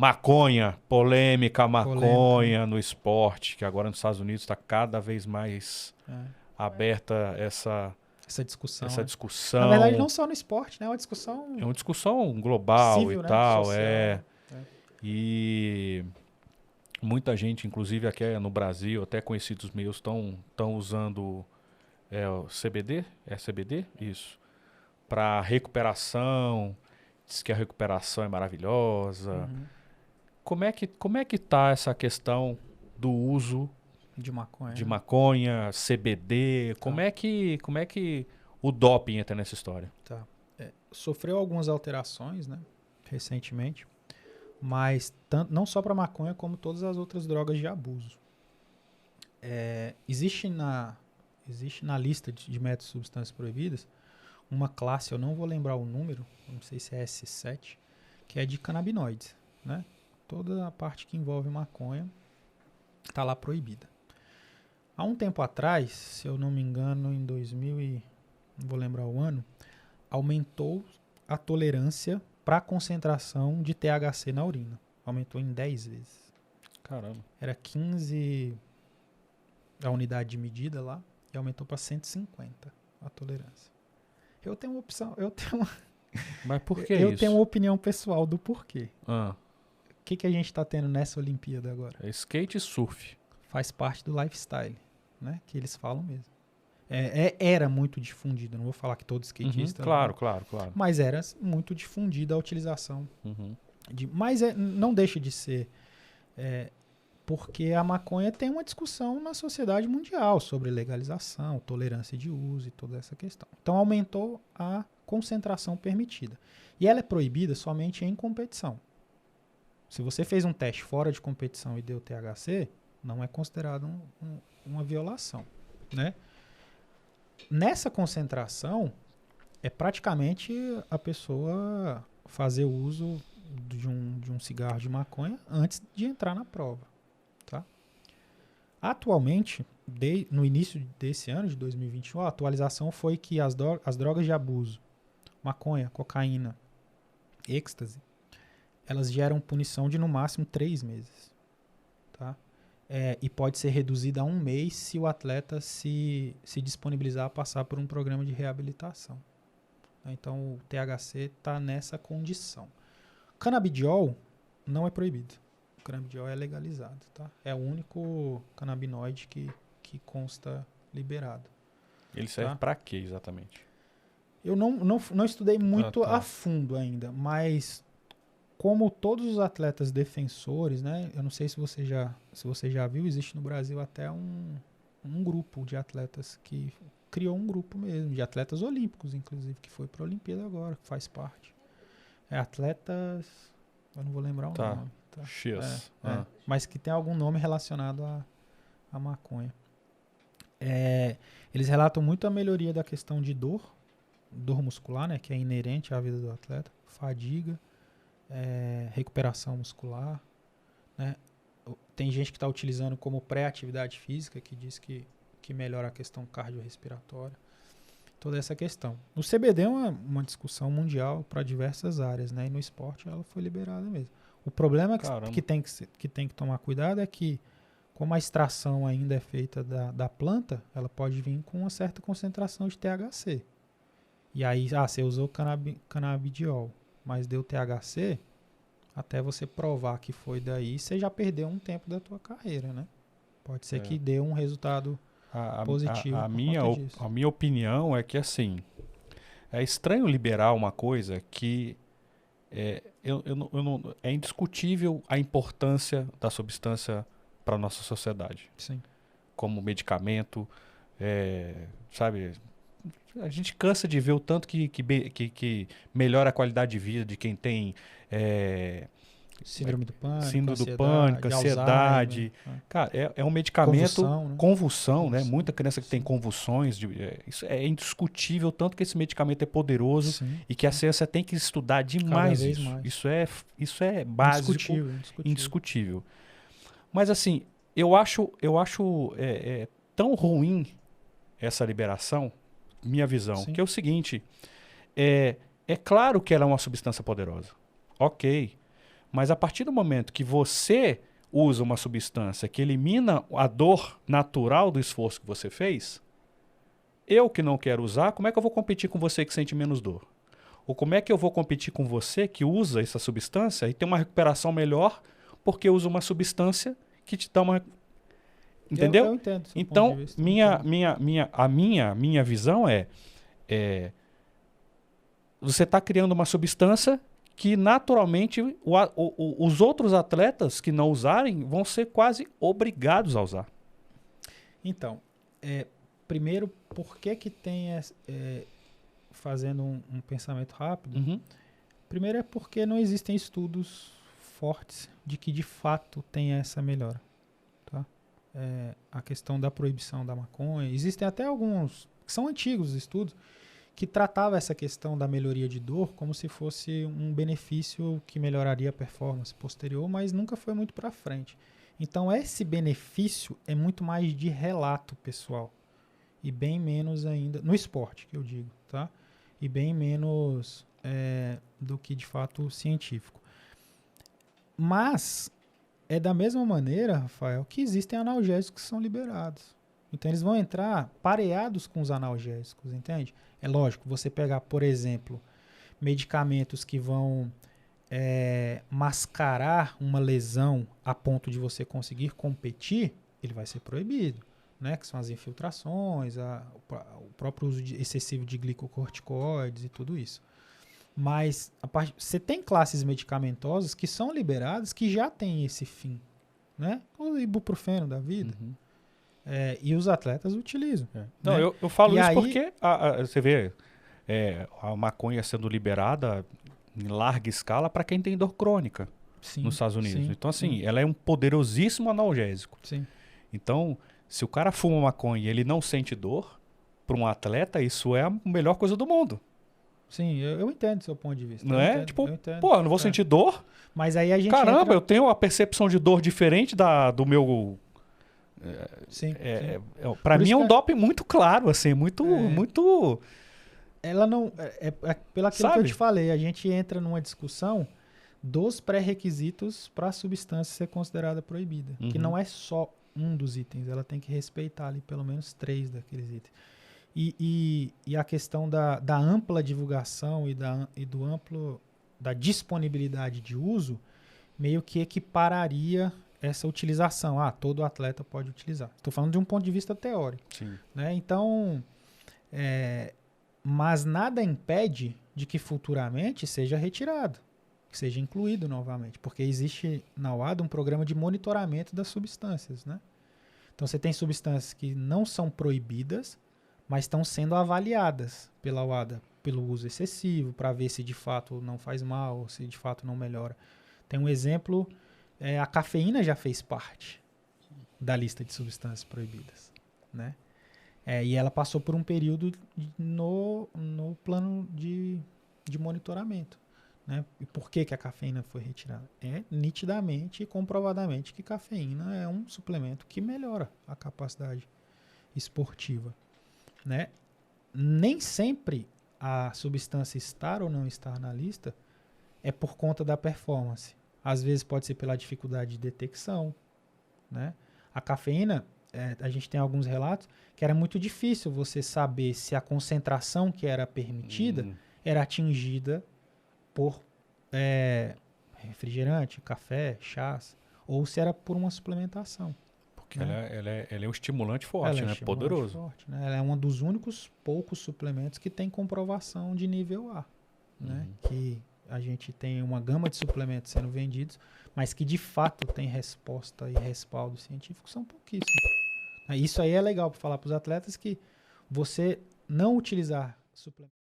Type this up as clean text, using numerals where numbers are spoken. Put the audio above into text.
Maconha, polêmica, maconha no esporte, que agora nos Estados Unidos está cada vez mais aberta essa discussão. Essa discussão. Na verdade, não só no esporte, né? É uma discussão global civil, e tal. Social. E muita gente, inclusive aqui no Brasil, até conhecidos meus, estão usando o CBD. É CBD? Isso. Para recuperação. Diz que a recuperação é maravilhosa. Uhum. Como é que tá essa questão do uso de maconha, CBD? Tá. Como é que o doping entra nessa história? Tá. Sofreu algumas alterações, né, recentemente, mas não só para maconha, como todas as outras drogas de abuso. Existe na lista de métodos de substâncias proibidas uma classe, eu não vou lembrar o número, não sei se é S7, que é de canabinoides, né? Toda a parte que envolve maconha está lá proibida. Há um tempo atrás, se eu não me engano, em 2000 não vou lembrar o ano, aumentou a tolerância para a concentração de THC na urina. Aumentou em 10 vezes. Caramba. Era 15 a unidade de medida lá e aumentou para 150 a tolerância. Eu tenho uma opção, Mas por que eu isso? tenho uma opinião pessoal do porquê. O que a gente está tendo nessa Olimpíada agora? É skate e surf. Faz parte do lifestyle, né? Que eles falam mesmo. Era muito difundido, não vou falar que todo skatista... Claro. Mas era muito difundida a utilização. Mas não deixa de ser... porque a maconha tem uma discussão na sociedade mundial sobre legalização, tolerância de uso e toda essa questão. Então aumentou a concentração permitida. E ela é proibida somente em competição. Se você fez um teste fora de competição e deu THC, não é considerado uma violação, né? Nessa concentração, é praticamente a pessoa fazer uso de um cigarro de maconha antes de entrar na prova, tá? Atualmente, no início desse ano, de 2021, a atualização foi que as drogas de abuso, maconha, cocaína, êxtase, elas geram punição de no máximo 3 meses, tá? E pode ser reduzida a 1 mês se o atleta se disponibilizar a passar por um programa de reabilitação. Então, o THC está nessa condição. Canabidiol não é proibido. O canabidiol é legalizado, tá? É o único canabinoide que consta liberado. Ele serve para quê, exatamente? Eu não estudei muito a fundo ainda, mas... Como todos os atletas defensores, né? Eu não sei se você já viu, existe no Brasil até um grupo de atletas que criou um grupo mesmo, de atletas olímpicos, inclusive, que foi para a Olimpíada agora, que faz parte. Atletas... Eu não vou lembrar o nome. Tá? X. Mas que tem algum nome relacionado à maconha. Eles relatam muito a melhoria da questão de dor muscular, né? Que é inerente à vida do atleta, fadiga, recuperação muscular, né? Tem gente que está utilizando como pré-atividade física, que diz que melhora a questão cardiorrespiratória, toda essa questão. O CBD é uma discussão mundial para diversas áreas, né? E no esporte ela foi liberada mesmo. O problema que tem que tomar cuidado é que, como a extração ainda é feita da planta, ela pode vir com uma certa concentração de THC. E aí, você usou canabidiol, mas deu THC, até você provar que foi daí, você já perdeu um tempo da tua carreira, né? Pode ser que dê um resultado positivo. A minha opinião é que, assim, é estranho liberar uma coisa que é indiscutível a importância da substância para a nossa sociedade. Sim. Como medicamento, sabe... A gente cansa de ver o tanto que melhora a qualidade de vida de quem tem síndrome do pânico, ansiedade. Cara, é um medicamento, convulsão, né? Muita criança que tem convulsões. Isso é indiscutível, tanto que esse medicamento é poderoso e que a ciência tem que estudar demais isso. Isso é básico, indiscutível. Mas assim, eu acho tão ruim essa liberação, minha visão, que é o seguinte, é claro que ela é uma substância poderosa, ok, Mas a partir do momento que você usa uma substância que elimina a dor natural do esforço que você fez, eu que não quero usar, como é que eu vou competir com você que sente menos dor? Ou como é que eu vou competir com você que usa essa substância e tem uma recuperação melhor porque usa uma substância que te dá uma... Entendeu? Eu entendo. Então, minha visão é você está criando uma substância que naturalmente os outros atletas que não usarem vão ser quase obrigados a usar. Então, primeiro, por que tem, fazendo um pensamento rápido, primeiro é porque não existem estudos fortes de que de fato tem essa melhora. Tá? A questão da proibição da maconha, existem até alguns, que são antigos estudos, que tratava essa questão da melhoria de dor como se fosse um benefício que melhoraria a performance posterior, mas nunca foi muito para frente. Então, esse benefício é muito mais de relato pessoal e bem menos ainda, no esporte que eu digo, tá? E bem menos do que de fato científico. Mas é da mesma maneira, Rafael, que existem analgésicos que são liberados. Então, eles vão entrar pareados com os analgésicos, entende? É lógico, você pegar, por exemplo, medicamentos que vão mascarar uma lesão a ponto de você conseguir competir, ele vai ser proibido, né? Que são as infiltrações, o próprio uso excessivo de glicocorticoides e tudo isso. Mas você tem classes medicamentosas que são liberadas que já têm esse fim, né? O ibuprofeno da vida. E os atletas utilizam. Não, né? eu falo isso porque você vê a maconha sendo liberada em larga escala para quem tem dor crônica nos Estados Unidos. Então, assim, ela é um poderosíssimo analgésico. Sim. Então, se o cara fuma maconha e ele não sente dor, para um atleta, isso é a melhor coisa do mundo. Sim, eu entendo o seu ponto de vista. Não é? Tipo, pô, eu não vou sentir dor? Mas aí a gente Caramba, eu tenho a percepção de dor diferente do meu... Sim. Para mim é um doping muito claro, assim, muito... Ela não... pelo aquilo que eu te falei, a gente entra numa discussão dos pré-requisitos para a substância ser considerada proibida. Que não é só um dos itens, ela tem que respeitar ali pelo menos 3 daqueles itens. E a questão da ampla divulgação da disponibilidade de uso meio que equipararia essa utilização. Todo atleta pode utilizar. Estou falando de um ponto de vista teórico. Sim. Né? Então, mas nada impede de que futuramente seja retirado, que seja incluído novamente, porque existe na UADA um programa de monitoramento das substâncias. Né? Então, você tem substâncias que não são proibidas, mas estão sendo avaliadas pela UADA pelo uso excessivo, para ver se de fato não faz mal, ou se de fato não melhora. Tem um exemplo, a cafeína já fez parte da lista de substâncias proibidas. Né? E ela passou por um período no plano de monitoramento. Né? E por que a cafeína foi retirada? É nitidamente e comprovadamente que cafeína é um suplemento que melhora a capacidade esportiva. Né? Nem sempre a substância estar ou não estar na lista é por conta da performance. Às vezes pode ser pela dificuldade de detecção. Né? A cafeína, a gente tem alguns relatos que era muito difícil você saber se a concentração que era permitida era atingida por refrigerante, café, chás, ou se era por uma suplementação. Porque ela é um estimulante forte, né? Poderoso. Forte, né? Ela é um dos únicos poucos suplementos que tem comprovação de nível A. Né? Que a gente tem uma gama de suplementos sendo vendidos, mas que de fato tem resposta e respaldo científico, são pouquíssimos. Isso aí é legal para falar para os atletas, que você não utilizar suplementos